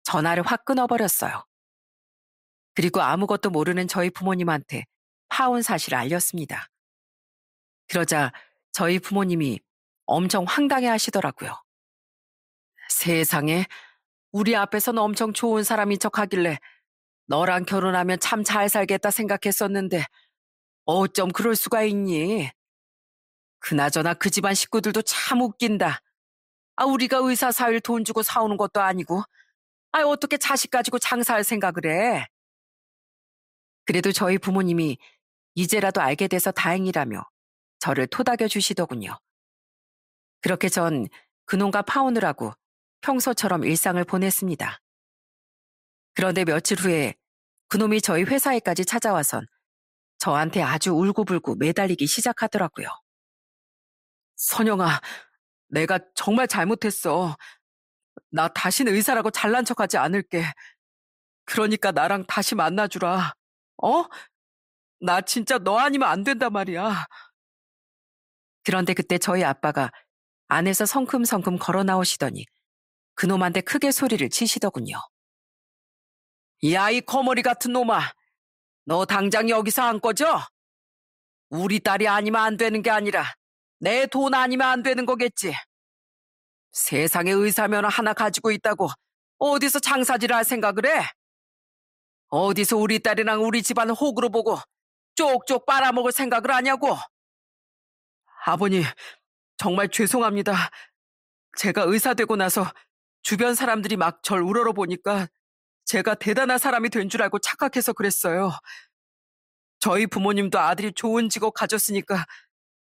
A: 전화를 확 끊어버렸어요. 그리고 아무것도 모르는 저희 부모님한테 파혼 사실을 알렸습니다. 그러자 저희 부모님이 엄청 황당해 하시더라고요. 세상에, 우리 앞에서는 엄청 좋은 사람인 척 하길래 너랑 결혼하면 참 잘 살겠다 생각했었는데 어쩜 그럴 수가 있니? 그나저나 그 집안 식구들도 참 웃긴다. 우리가 의사 사위를 돈 주고 사오는 것도 아니고 어떻게 자식 가지고 장사할 생각을 해? 그래도 저희 부모님이 이제라도 알게 돼서 다행이라며 저를 토닥여 주시더군요. 그렇게 전 그놈과 파혼을 하고 평소처럼 일상을 보냈습니다. 그런데 며칠 후에 그놈이 저희 회사에까지 찾아와선 저한테 아주 울고불고 매달리기 시작하더라고요. 선영아, 내가 정말 잘못했어. 나 다시는 의사라고 잘난 척하지 않을게. 그러니까 나랑 다시 만나주라. 어? 나 진짜 너 아니면 안 된단 말이야. 그런데 그때 저희 아빠가 안에서 성큼성큼 걸어 나오시더니 그놈한테 크게 소리를 치시더군요. 야, 이 거머리 같은 놈아. 너 당장 여기서 안 꺼져? 우리 딸이 아니면 안 되는 게 아니라 내 돈 아니면 안 되는 거겠지. 세상에 의사면허 하나 가지고 있다고 어디서 장사질을 할 생각을 해? 어디서 우리 딸이랑 우리 집안 호구로 보고 쪽쪽 빨아먹을 생각을 하냐고? 아버님, 정말 죄송합니다. 제가 의사 되고 나서 주변 사람들이 막 절 우러러보니까 제가 대단한 사람이 된 줄 알고 착각해서 그랬어요. 저희 부모님도 아들이 좋은 직업 가졌으니까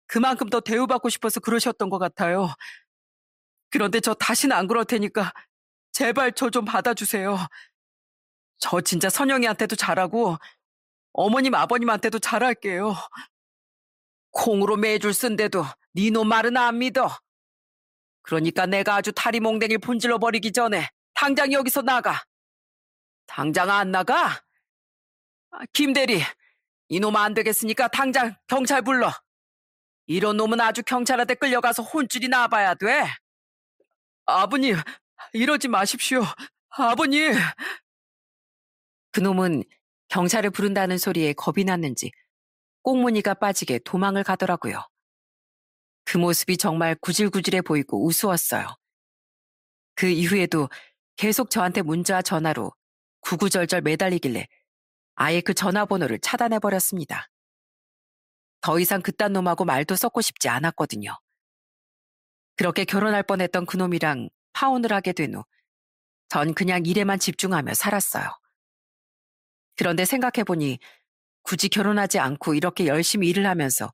A: 그만큼 더 대우받고 싶어서 그러셨던 것 같아요. 그런데 저 다시는 안 그럴 테니까 제발 저 좀 받아주세요. 저 진짜 선영이한테도 잘하고 어머님 아버님한테도 잘할게요. 콩으로 매줄 쓴데도 네 놈 말은 안 믿어. 그러니까 내가 아주 다리몽댕이 분질러 버리기 전에 당장 여기서 나가. 당장 안 나가? 김대리, 이놈 안 되겠으니까 당장 경찰 불러. 이런 놈은 아주 경찰한테 끌려가서 혼쭐이 나봐야 돼. 아버님, 이러지 마십시오. 아버님. 그놈은 경찰을 부른다는 소리에 겁이 났는지 꽁무니가 빠지게 도망을 가더라고요. 그 모습이 정말 구질구질해 보이고 우스웠어요. 그 이후에도 계속 저한테 문자와 전화로 구구절절 매달리길래 아예 그 전화번호를 차단해버렸습니다. 더 이상 그딴 놈하고 말도 섞고 싶지 않았거든요. 그렇게 결혼할 뻔했던 그놈이랑 파혼을 하게 된 후 전 그냥 일에만 집중하며 살았어요. 그런데 생각해보니 굳이 결혼하지 않고 이렇게 열심히 일을 하면서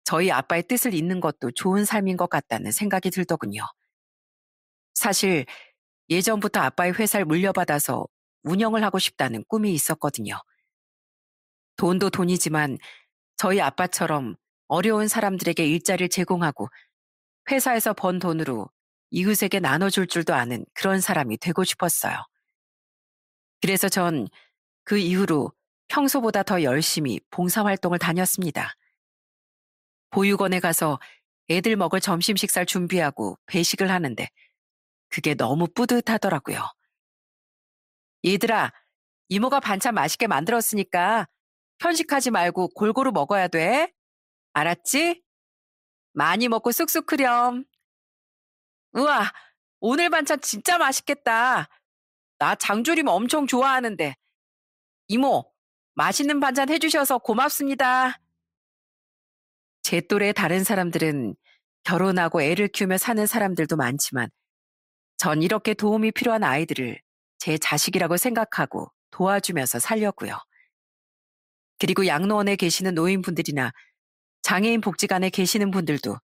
A: 저희 아빠의 뜻을 잇는 것도 좋은 삶인 것 같다는 생각이 들더군요. 사실 예전부터 아빠의 회사를 물려받아서 운영을 하고 싶다는 꿈이 있었거든요. 돈도 돈이지만 저희 아빠처럼 어려운 사람들에게 일자리를 제공하고 회사에서 번 돈으로 이웃에게 나눠줄 줄도 아는 그런 사람이 되고 싶었어요. 그래서 전 그 이후로 평소보다 더 열심히 봉사활동을 다녔습니다. 보육원에 가서 애들 먹을 점심 식사를 준비하고 배식을 하는데 그게 너무 뿌듯하더라고요. 얘들아, 이모가 반찬 맛있게 만들었으니까 편식하지 말고 골고루 먹어야 돼. 알았지? 많이 먹고 쑥쑥 크렴. 우와, 오늘 반찬 진짜 맛있겠다. 나 장조림 엄청 좋아하는데. 이모, 맛있는 반찬 해주셔서 고맙습니다. 제 또래 다른 사람들은 결혼하고 애를 키우며 사는 사람들도 많지만 전 이렇게 도움이 필요한 아이들을 제 자식이라고 생각하고 도와주면서 살려고요. 그리고 양로원에 계시는 노인분들이나 장애인 복지관에 계시는 분들도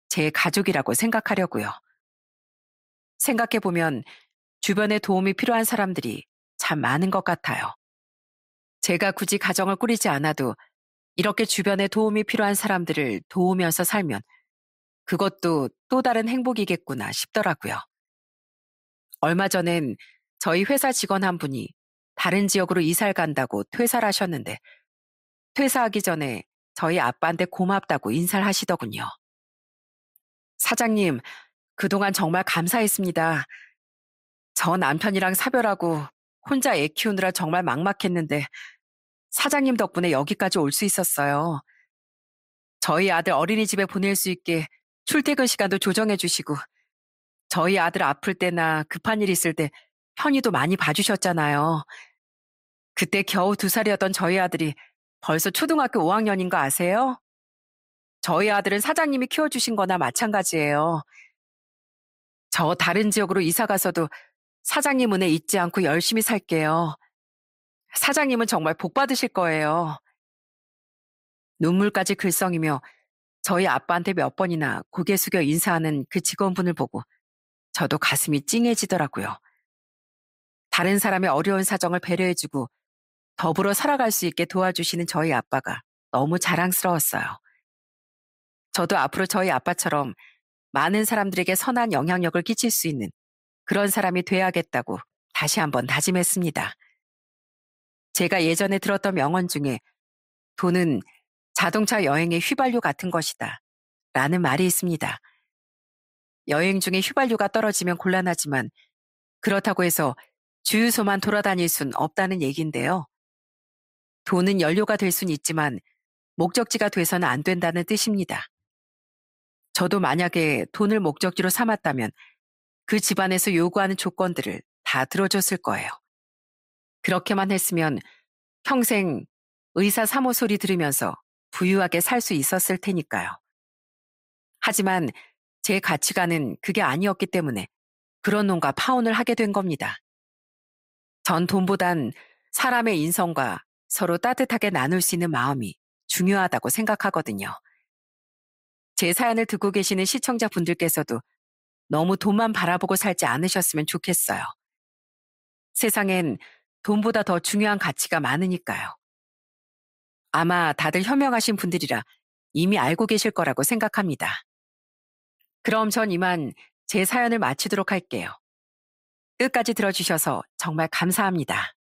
A: 제 가족이라고 생각하려고요. 생각해보면 주변에 도움이 필요한 사람들이 참 많은 것 같아요. 제가 굳이 가정을 꾸리지 않아도 이렇게 주변에 도움이 필요한 사람들을 도우면서 살면 그것도 또 다른 행복이겠구나 싶더라고요. 얼마 전엔 저희 회사 직원 한 분이 다른 지역으로 이사를 간다고 퇴사를 하셨는데 퇴사하기 전에 저희 아빠한테 고맙다고 인사를 하시더군요. 사장님, 그동안 정말 감사했습니다. 저 남편이랑 사별하고 혼자 애 키우느라 정말 막막했는데 사장님 덕분에 여기까지 올 수 있었어요. 저희 아들 어린이집에 보낼 수 있게 출퇴근 시간도 조정해 주시고 저희 아들 아플 때나 급한 일 있을 때 편의도 많이 봐주셨잖아요. 그때 겨우 2살이었던 저희 아들이 벌써 초등학교 5학년인 거 아세요? 저희 아들은 사장님이 키워주신 거나 마찬가지예요. 저 다른 지역으로 이사 가서도 사장님 은혜 잊지 않고 열심히 살게요. 사장님은 정말 복 받으실 거예요. 눈물까지 글썽이며 저희 아빠한테 몇 번이나 고개 숙여 인사하는 그 직원분을 보고 저도 가슴이 찡해지더라고요. 다른 사람의 어려운 사정을 배려해주고 더불어 살아갈 수 있게 도와주시는 저희 아빠가 너무 자랑스러웠어요. 저도 앞으로 저희 아빠처럼 많은 사람들에게 선한 영향력을 끼칠 수 있는 그런 사람이 돼야겠다고 다시 한번 다짐했습니다. 제가 예전에 들었던 명언 중에 돈은 자동차 여행의 휘발유 같은 것이다 라는 말이 있습니다. 여행 중에 휘발유가 떨어지면 곤란하지만 그렇다고 해서 주유소만 돌아다닐 순 없다는 얘기인데요. 돈은 연료가 될 순 있지만 목적지가 돼서는 안 된다는 뜻입니다. 저도 만약에 돈을 목적지로 삼았다면 그 집안에서 요구하는 조건들을 다 들어줬을 거예요. 그렇게만 했으면 평생 의사 사모 소리 들으면서 부유하게 살 수 있었을 테니까요. 하지만 제 가치관은 그게 아니었기 때문에 그런 놈과 파혼을 하게 된 겁니다. 전 돈보단 사람의 인성과 서로 따뜻하게 나눌 수 있는 마음이 중요하다고 생각하거든요. 제 사연을 듣고 계시는 시청자분들께서도 너무 돈만 바라보고 살지 않으셨으면 좋겠어요. 세상엔 돈보다 더 중요한 가치가 많으니까요. 아마 다들 현명하신 분들이라 이미 알고 계실 거라고 생각합니다. 그럼 전 이만 제 사연을 마치도록 할게요. 끝까지 들어주셔서 정말 감사합니다.